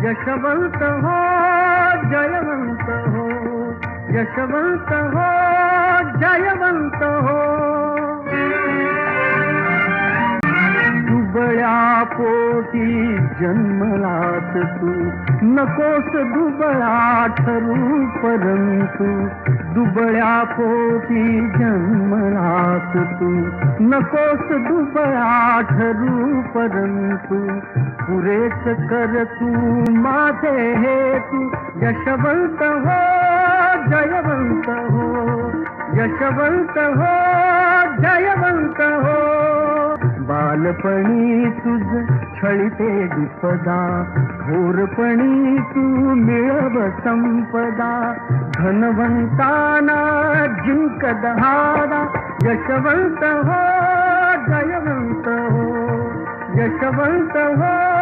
यशवंत हो जयवंत हो, यशवंत हो जयवंत हो. दुबळ्या पोटी जन्मलास तू, नकोस दुबळा ठरू परंतु. दुबळ्या पोटी जन्मलास तू, नकोस दुबळा ठरू परंतु. पुरेच कर तू माझे हेतू, यशवंत हो जयवंत हो, यशवंत हो जयवंत हो. बालपणी तुझ छळीते विपदा, थोरपणी तू मिळव संपदा. धनवंताना जिंकत हारा, यशवंत हो जयवंत हो, यशवंत हो